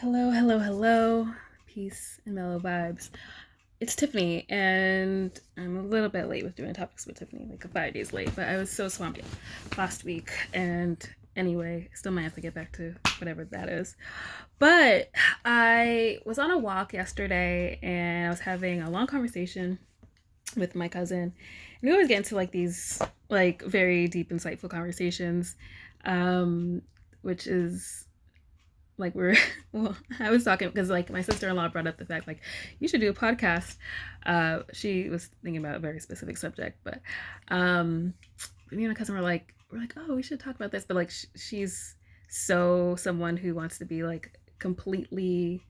Hello, hello, hello. Peace and mellow vibes. It's Tiffany, and I'm a little bit late with doing topics with Tiffany, like 5 days late, but I was so swamped last week. And anyway, still might have to get back to whatever that is. But I was on a walk yesterday and I was having a long conversation with my cousin. And we always get into like these like very deep, insightful conversations, um, which is like we're well, I was talking because like my sister-in-law brought up the fact like you should do a podcast. She was thinking about a very specific subject, but me and my cousin we're like, oh, we should talk about this, but like she's so someone who wants to be like completely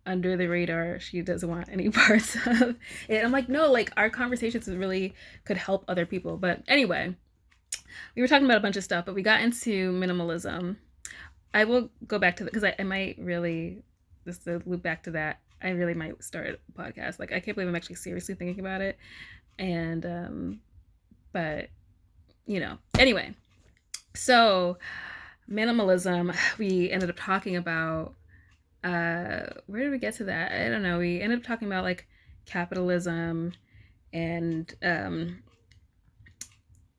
under the radar. She doesn't want any parts of it. I'm like, no, like our conversations really could help other people. But anyway, we were talking about a bunch of stuff, but we got into minimalism. I will go back to that because I might really, just to loop back to that, I really might start a podcast. Like, I can't believe I'm actually seriously thinking about it. And, but, anyway. So, minimalism, we ended up talking about, where did we get to that? I don't know. We ended up talking about like capitalism and,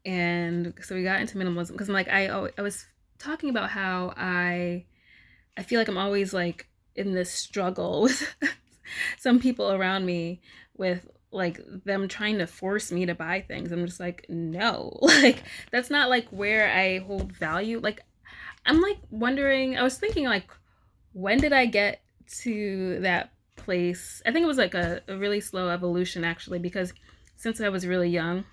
and so we got into minimalism because I'm like, I was talking about how I feel like I'm always like in this struggle with some people around me with like them trying to force me to buy things. I'm just like, no, like that's not like where I hold value. Like I'm like wondering, I was thinking like, when did I get to that place? I think it was like a really slow evolution actually, because since I was really young,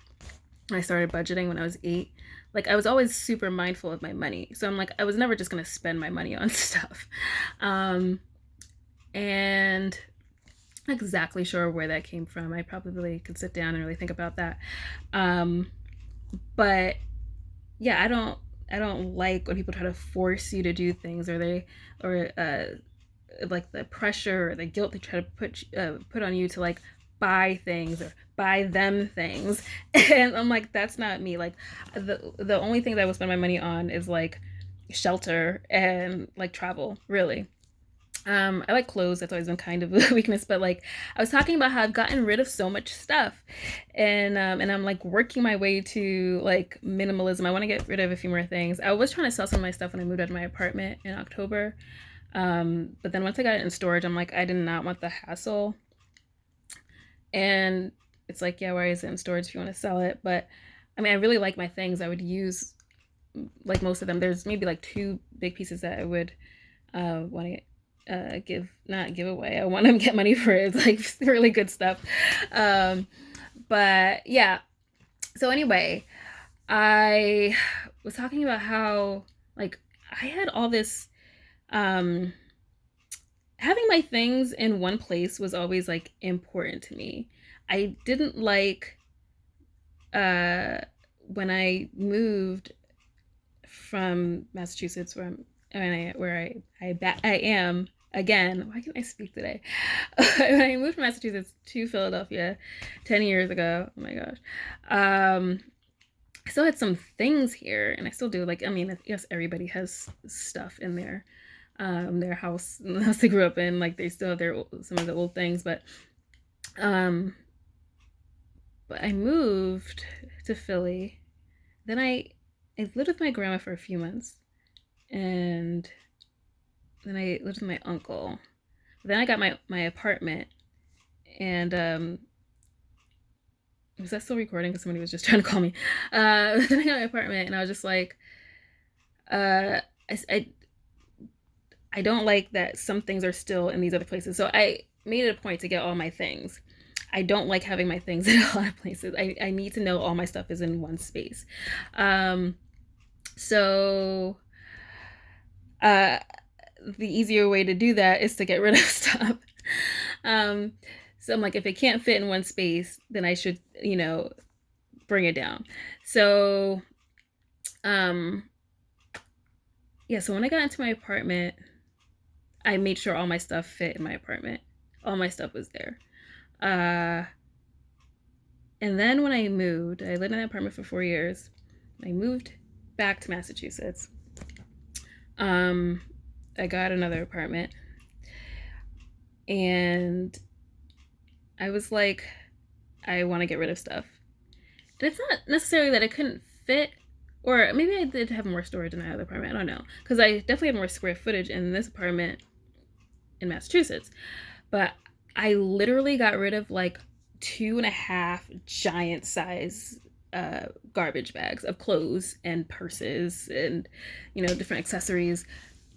I started budgeting when I was 8. Like I was always super mindful of my money. So I'm like I was never just going to spend my money on stuff. Um and not exactly sure where that came from. I probably could sit down and really think about that. Um but yeah, I don't like when people try to force you to do things, or they or like the pressure or the guilt they try to put on you to like buy things or buy them things. And I'm like, that's not me. Like the only thing that I will spend my money on is like shelter and like travel, really. I like clothes. That's always been kind of a weakness, but like I was talking about how I've gotten rid of so much stuff, and I'm like working my way to like minimalism. I want to get rid of a few more things. I was trying to sell some of my stuff when I moved out of my apartment in October, but then once I got it in storage, I'm like, I did not want the hassle. And it's like, yeah, why is it in storage if you want to sell it? But I mean, I really like my things. I would use like most of them. There's maybe like two big pieces that I would want to give, not give away. I want to get money for it. It's like really good stuff. Um, but yeah. So anyway, I was talking about how like I had all this um having my things in one place was always like important to me. I didn't like uh when I moved from Massachusetts, where I am again. Why can't I speak today? When I moved from Massachusetts to Philadelphia 10 years ago. Oh my gosh. Um I still had some things here, and I still do. Like, I mean, yes, everybody has stuff in their house, the house they grew up in. Like, they still have some of the old things, um, but I moved to Philly. Then I lived with my grandma for a few months, and then I lived with my uncle. Then I got my apartment, and was that still recording? Because somebody was just trying to call me. Then I got my apartment, and I was just like, uh, I I don't like that some things are still in these other places. So I made it a point to get all my things. I don't like having my things in a lot of places. I need to know all my stuff is in one space. Um, so uh, the easier way to do that is to get rid of stuff. Um, so I'm like, if it can't fit in one space, then I should, bring it down. So, um, yeah, so when I got into my apartment, I made sure all my stuff fit in my apartment. All my stuff was there. Uh, and then when I moved, I lived in an apartment for 4 years. I moved back to Massachusetts. Um, I got another apartment. and I was like, I want to get rid of stuff. And it's not necessarily that I couldn't fit, or maybe I did have more storage in that other apartment. I don't know, because I definitely had more square footage in this apartment in Massachusetts. But I literally got rid of like 2.5 giant size garbage bags of clothes and purses and different accessories.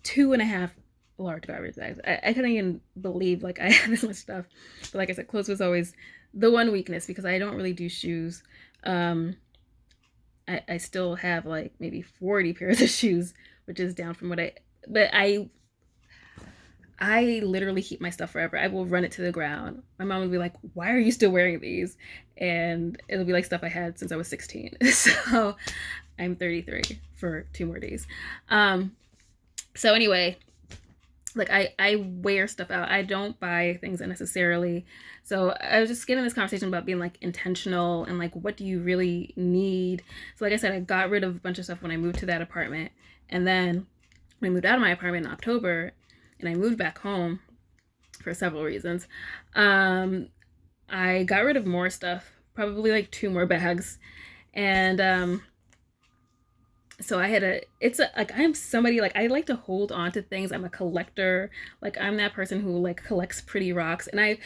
2.5 large garbage bags. I couldn't even believe like I had this much stuff. But like I said, clothes was always the one weakness because I don't really do shoes. I still have like maybe 40 pairs of shoes, which is down from what I literally keep my stuff forever. I will run it to the ground. My mom would be like, "Why are you still wearing these?" And it'll be like stuff I had since I was 16. So I'm 33 for 2 more days. So anyway, like I wear stuff out. I don't buy things unnecessarily. So I was just getting this conversation about being like intentional and like what do you really need. So like I said, I got rid of a bunch of stuff when I moved to that apartment, and then when I moved out of my apartment in October and I moved back home for several reasons, I got rid of more stuff, probably like 2 more bags. And so like I'm somebody like I like to hold on to things. I'm a collector. Like I'm that person who like collects pretty rocks, and I've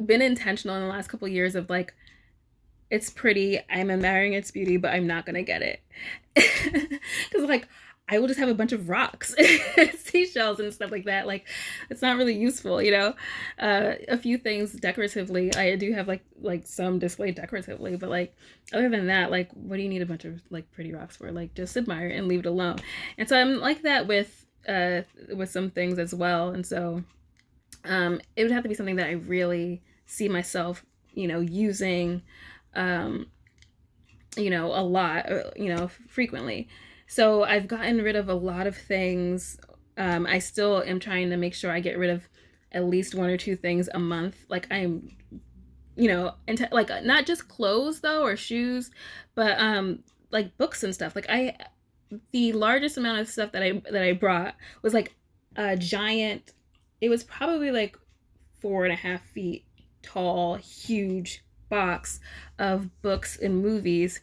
been intentional in the last couple of years of like, it's pretty, I'm admiring its beauty, but I'm not gonna get it. Because like I will just have a bunch of rocks, seashells and stuff like that. Like it's not really useful, you know. A few things decoratively. I do have like some displayed decoratively, but like other than that, like what do you need a bunch of like pretty rocks for? Like just admire and leave it alone. And so I'm like that with some things as well. And so it would have to be something that I really see myself, using, a lot, frequently. So I've gotten rid of a lot of things. I still am trying to make sure I get rid of at least 1 or 2 things a month. Like I'm, like not just clothes though or shoes, but like books and stuff. Like the largest amount of stuff that I brought was like a giant. It was probably like 4.5 feet tall, huge box of books and movies,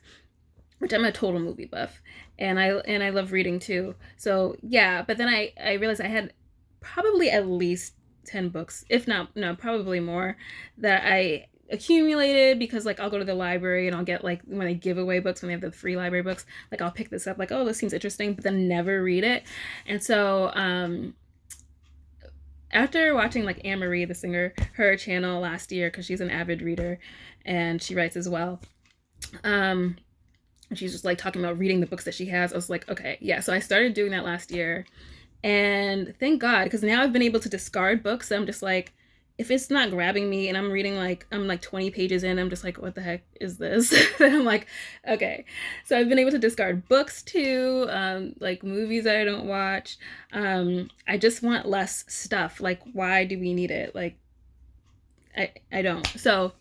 which I'm a total movie buff, and I love reading too. So yeah, but then I realized I had probably at least 10 books, if not no, probably more, that I accumulated because like I'll go to the library and I'll get like when they give away books, when they have the free library books, like I'll pick this up like, oh, this seems interesting, but then never read it. And so after watching like Anne Marie the singer, her channel last year, because she's an avid reader and she writes as well, and she's just like talking about reading the books that she has. I was like, okay, yeah. So I started doing that last year, and thank God, because now I've been able to discard books. So I'm just like, if it's not grabbing me and I'm reading like I'm like 20 pages in, I'm just like, what the heck is this? I'm like, okay. So I've been able to discard books too, like movies that I don't watch. I just want less stuff. Like, why do we need it? Like, I don't. So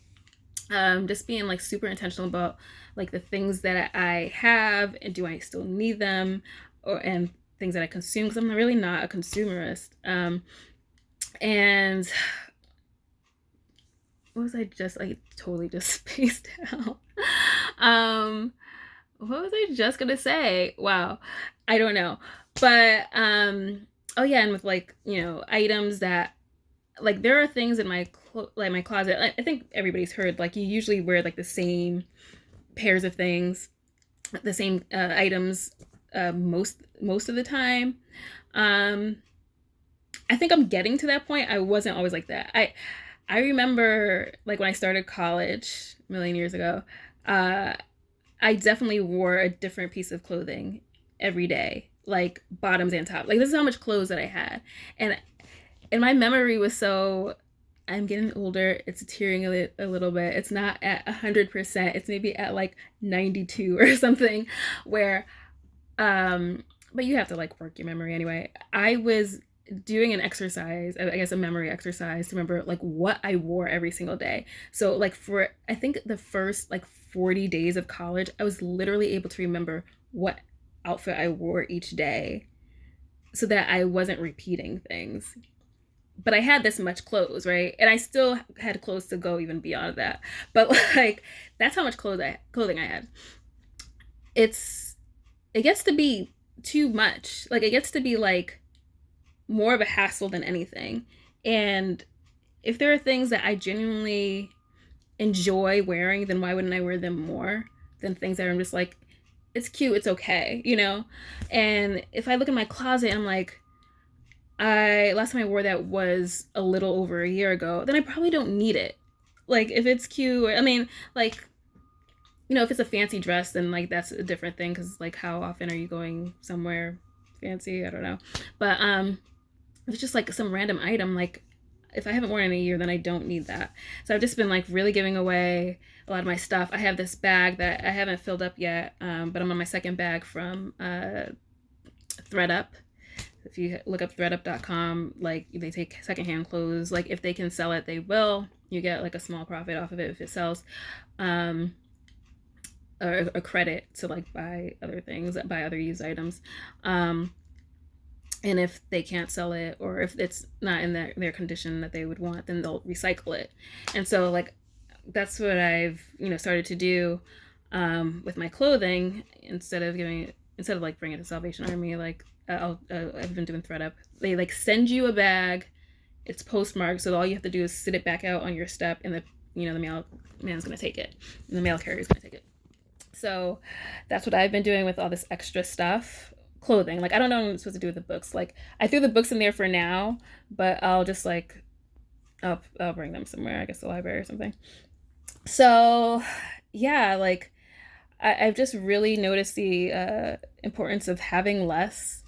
just being like super intentional about like the things that I have and do I still need them, and things that I consume, because I'm really not a consumerist. And what was I just like totally just spaced out? What was I just gonna say? Wow, I don't know. But oh yeah, and with like items that like there are things in my my closet. I think everybody's heard like you usually wear like the same pairs of things, the same items most of the time. I think I'm getting to that point. I wasn't always like that. I remember like when I started college a million years ago, I definitely wore a different piece of clothing every day, like bottoms and top. Like this is how much clothes that I had, and my memory was so. I'm getting older. It's tearing a little bit. It's not at 100%. It's maybe at like 92 or something. Where, but you have to like work your memory anyway. I was doing an exercise, I guess a memory exercise, to remember like what I wore every single day. So like for I think the first like 40 days of college, I was literally able to remember what outfit I wore each day, so that I wasn't repeating things. but I had this much clothes, right? And I still had clothes to go even beyond that. But like that's how much clothing I had. It's it gets to be too much. Like it gets to be like more of a hassle than anything. And if there are things that I genuinely enjoy wearing, then why wouldn't I wear them more than things that I'm just like, it's cute, it's okay, you know? And if I look in my closet and I'm like, I last time I wore that was a little over a year ago, then I probably don't need it. Like if it's cute, I mean, like if it's a fancy dress, then like that's a different thing because like how often are you going somewhere fancy? I don't know, but if it's just like some random item, like if I haven't worn it in a year, then I don't need that. So I've just been like really giving away a lot of my stuff. I have this bag that I haven't filled up yet, but I'm on my second bag from ThreadUp. If you look up threadup.com, like they take secondhand clothes. Like if they can sell it, they will. You get like a small profit off of it if it sells. Or a credit to like buy other things, buy other used items. And if they can't sell it or if it's not in their condition that they would want, then they'll recycle it. And so like that's what I've started to do with my clothing instead of like bringing it to Salvation Army. Like I've been doing ThreadUp. They like send you a bag. It's postmarked, so all you have to do is sit it back out on your step, and the mailman's gonna take it, and the mail carrier's gonna take it. So that's what I've been doing with all this extra stuff. Clothing. Like I don't know what I'm supposed to do with the books. Like I threw the books in there for now, but I'll just like I'll bring them somewhere, I guess the library or something. So yeah, like I've just really noticed the importance of having less.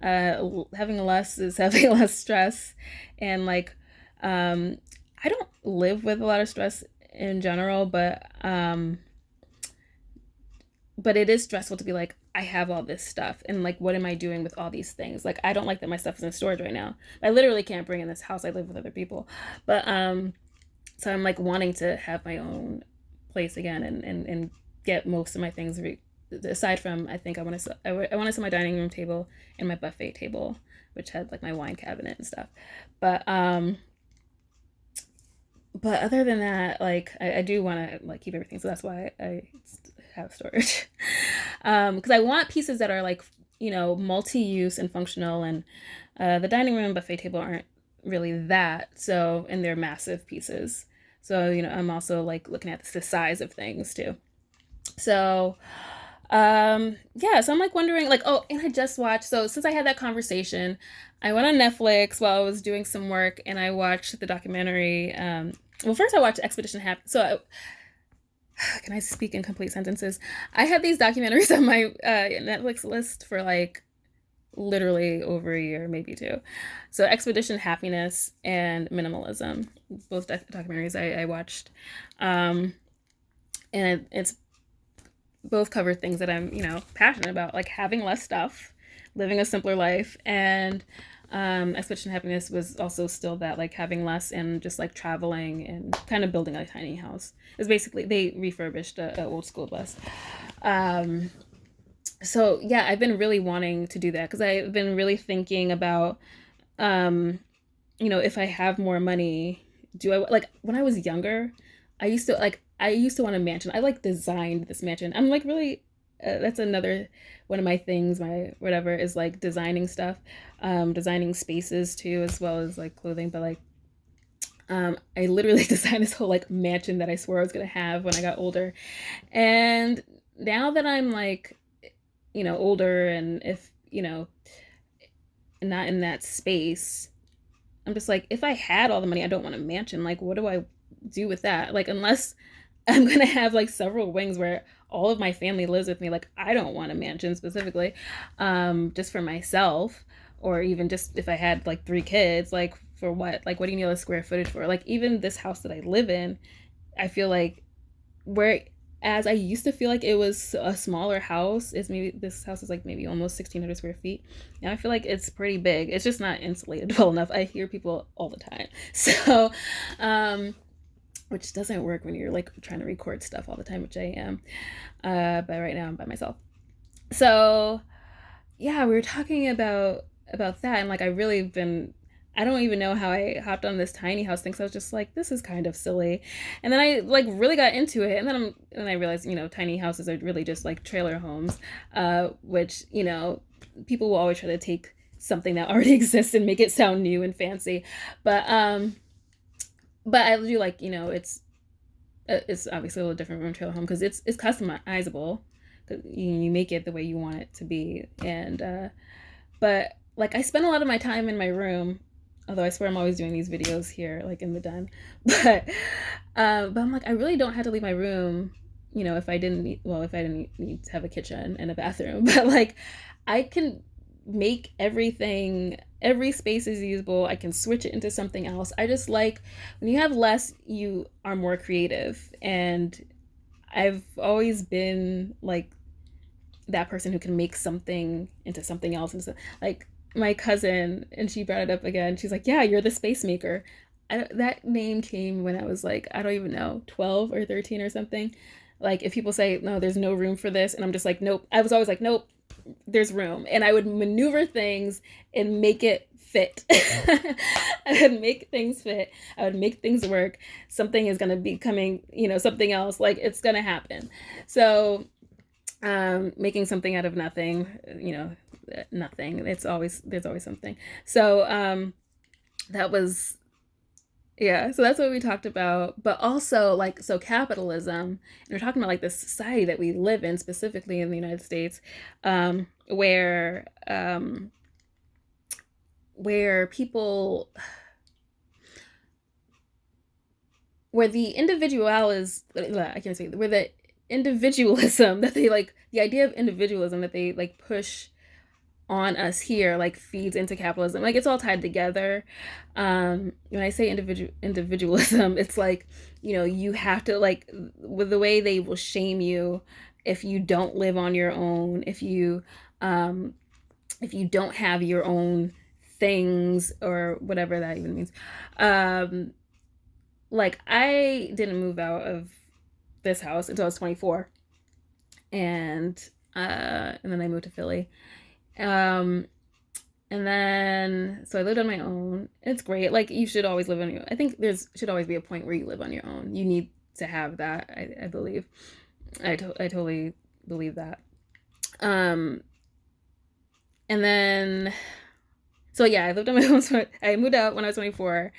Having less is having less stress, and like I don't live with a lot of stress in general, but it is stressful to be like, I have all this stuff and like what am I doing with all these things? Like I don't like that my stuff is in storage right now. I literally can't bring in this house. I live with other people. But so I'm like wanting to have my own place again and get most of my things aside from I think I want to set my dining room table and my buffet table, which had like my wine cabinet and stuff. But other than that, like I do want to like keep everything, so that's why I have storage. Because I want pieces that are like multi-use and functional, and the dining room and buffet table aren't really that. So and they're massive pieces. So I'm also like looking at the size of things too. So yeah, so I'm like wondering like, oh, and I just watched, so since I had that conversation, I went on Netflix while I was doing some work and I watched the documentary. Well, first I watched Expedition Happy. Can I speak in complete sentences? I had these documentaries on my Netflix list for like literally over a year, maybe two. So Expedition Happiness and Minimalism, both documentaries I watched. And it's both cover things that I'm, passionate about, like having less stuff, living a simpler life, and Expedition Happiness was also still that, like having less and just like traveling and kind of building a tiny house. It's basically they refurbished a old school bus. So yeah, I've been really wanting to do that because I've been really thinking about, if I have more money, do I like when I was younger, I used to want a mansion. I like designed this mansion. I'm like really that's another one of my things, my whatever is like designing stuff, designing spaces too, as well as like clothing. But like I literally designed this whole like mansion that I swore I was gonna have when I got older. And now that I'm like, older, and if, not in that space, I'm just like, if I had all the money, I don't want a mansion. Like, what do I do with that? Like, unless I'm gonna have like several wings where all of my family lives with me. Like, I don't want a mansion specifically, just for myself, or even just if I had like three kids. Like, for what? Like, what do you need all the square footage for? Like, even this house that I live in, I feel like whereas I used to feel like it was a smaller house, is maybe this house is like maybe almost 1,600 square feet. Now I feel like it's pretty big. It's just not insulated well enough. I hear people all the time. So, which doesn't work when you're like trying to record stuff all the time, which I am. But right now I'm by myself. So yeah, we were talking about that, and like I really been I don't even know how I hopped on this tiny house thing. So I was just like, this is kind of silly. And then I like really got into it. And I realized, tiny houses are really just like trailer homes, which, people will always try to take something that already exists and make it sound new and fancy. But, um, but I do like, it's obviously a little different from a trailer home because it's customizable. You make it the way you want it to be. But like I spend a lot of my time in my room, although I swear I'm always doing these videos here, like in the den. But but I'm like, I really don't have to leave my room, if I didn't need, well, if I didn't need to have a kitchen and a bathroom. But like, I can make every space is usable. I can switch it into something else. I just like when you have less, you are more creative, and I've always been like that person who can make something into something else. And so, like my cousin, and she brought it up again. She's like, "Yeah, you're the space maker." That name came when I was like, I don't even know, 12 or 13 or something. Like if people say, "No, there's no room for this," and I'm just like, "Nope." I was always like, "Nope, there's room," and I would maneuver things and make it fit. I would make things fit. I would make things work. Something is gonna be coming, something else. Like it's gonna happen. So making something out of nothing, nothing, there's always something. So that was, yeah, so that's what we talked about. But also like, so capitalism, and we're talking about like the society that we live in, specifically in the United States, where people, where the individual is, I can't say, where the individualism that they like, the idea of individualism that they like push on us here like feeds into capitalism. Like it's all tied together. When I say individualism, it's like, you have to like, with the way they will shame you if you don't live on your own, um if you don't have your own things or whatever that even means. um like I didn't move out of this house until I was 24, and then I moved to Philly. Um and then so I lived on my own. It's great. Like you should always live on your own. I think there's should always be a point where you live on your own. You need to have that, I believe. I totally believe that. Um and then so yeah, I lived on my own. So I moved out when I was 24.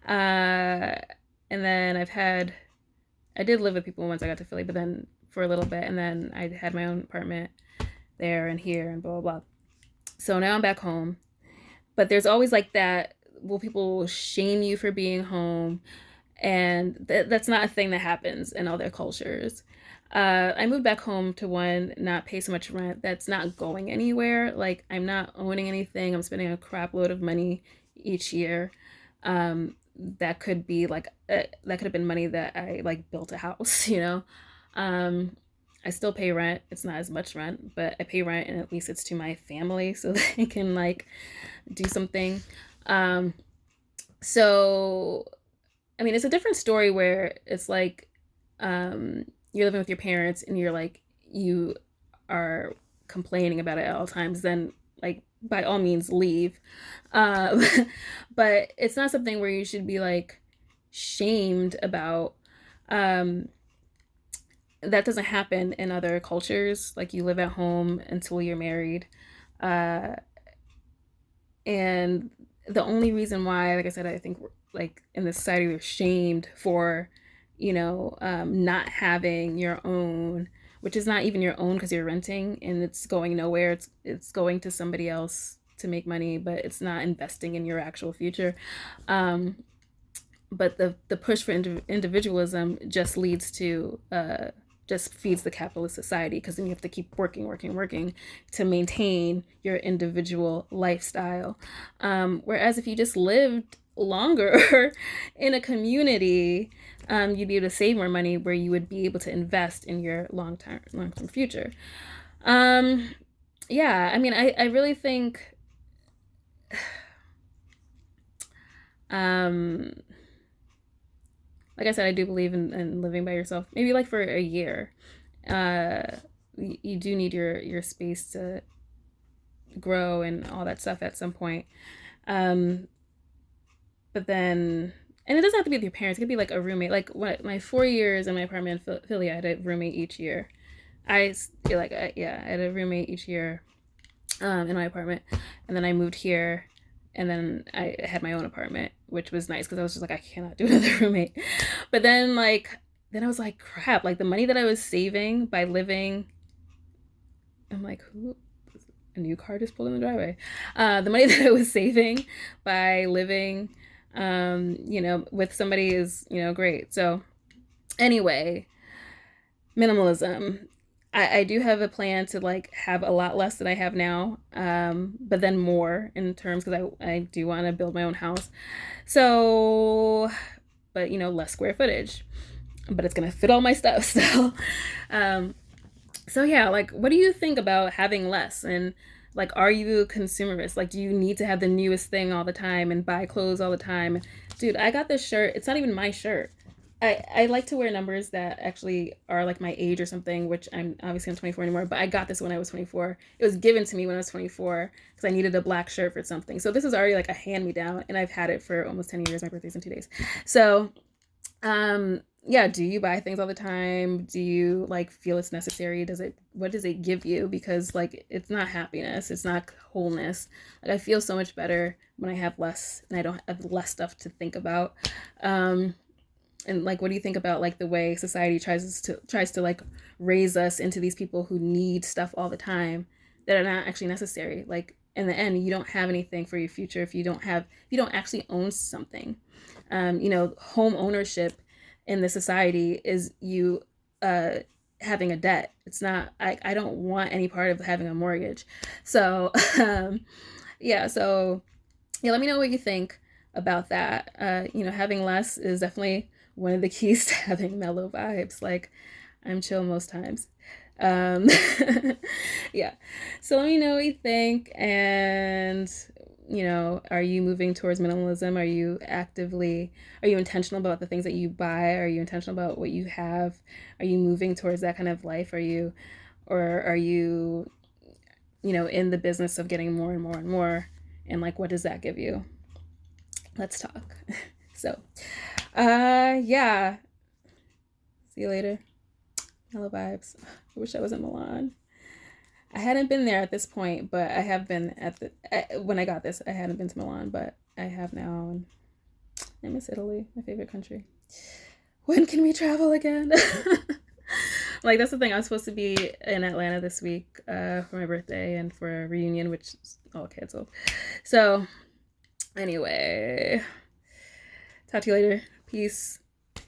And then I did live with people once I got to Philly, but then for a little bit, and then I had my own apartment there and here and blah blah blah. So now I'm back home, but there's always like that. Will people shame you for being home? And that's not a thing that happens in other cultures. I moved back home to one, not pay so much rent. That's not going anywhere. Like I'm not owning anything. I'm spending a crap load of money each year. That could be like that could have been money that I like built a house. Um, I still pay rent. It's not as much rent, but I pay rent, and at least it's to my family so they can like do something. Um, so I mean, it's a different story where it's like you're living with your parents and you are complaining about it at all times. Then, like, by all means, leave. Um, but it's not something where you should be like shamed about. Um, that doesn't happen in other cultures. Like, you live at home until you're married. Uh, and the only reason why, like I said, I think like in the society we're shamed for, not having your own, which is not even your own because you're renting and it's going nowhere. It's going to somebody else to make money, but it's not investing in your actual future. Um, but the push for individualism just leads to just feeds the capitalist society, because then you have to keep working to maintain your individual lifestyle. Whereas if you just lived longer in a community, you'd be able to save more money, where you would be able to invest in your long term future. Um, yeah, I mean, I really think um, like I said, I do believe in living by yourself. Maybe like for a year. Uh, you do need your space to grow and all that stuff at some point. Um, but then, and it doesn't have to be with your parents. It could be like a roommate. Like when my 4 years in my apartment in Philly, I had a roommate each year. Yeah, I had a roommate each year in my apartment, and then I moved here, and then I had my own apartment, which was nice because I was just like, I cannot do another roommate. But then I was like, crap, like the money that I was saving by living, I'm like, who? A new car just pulled in the driveway. The money that I was saving by living, with somebody is, great. So anyway, minimalism. I do have a plan to like have a lot less than I have now, but then more in terms because I do want to build my own house. So, but less square footage, but it's gonna fit all my stuff. Um, so yeah, like, what do you think about having less? And like, are you a consumerist? Like, do you need to have the newest thing all the time and buy clothes all the time? Dude, I got this shirt. It's not even my shirt. I like to wear numbers that actually are like my age or something, which I'm 24 anymore, but I got this when I was 24. It was given to me when I was 24 because I needed a black shirt for something. So this is already like a hand me down, and I've had it for almost 10 years. My birthday's in 2 days. So yeah, do you buy things all the time? Do you like feel it's necessary? What does it give you? Because like it's not happiness, it's not wholeness. Like I feel so much better when I have less and I don't have less stuff to think about. And like what do you think about like the way society tries to like raise us into these people who need stuff all the time that are not actually necessary? Like in the end, you don't have anything for your future if you don't actually own something. Home ownership in the society is you uh, having a debt. It's not. I don't want any part of having a mortgage. So yeah. So yeah. Let me know what you think about that. Having less is definitely one of the keys to having mellow vibes. Like I'm chill most times. Um, yeah. So let me know what you think. And, are you moving towards minimalism? Are you intentional about the things that you buy? Are you intentional about what you have? Are you moving towards that kind of life? Or are you, in the business of getting more and more and more? And like, what does that give you? Let's talk. So, yeah. See you later. Hello vibes. I wish I was in Milan. I hadn't been there at this point, but I have been when I got this. I hadn't been to Milan, but I have now. And I miss Italy, my favorite country. When can we travel again? Like that's the thing. I was supposed to be in Atlanta this week for my birthday and for a reunion, which is all canceled. So anyway, talk to you later. Peace.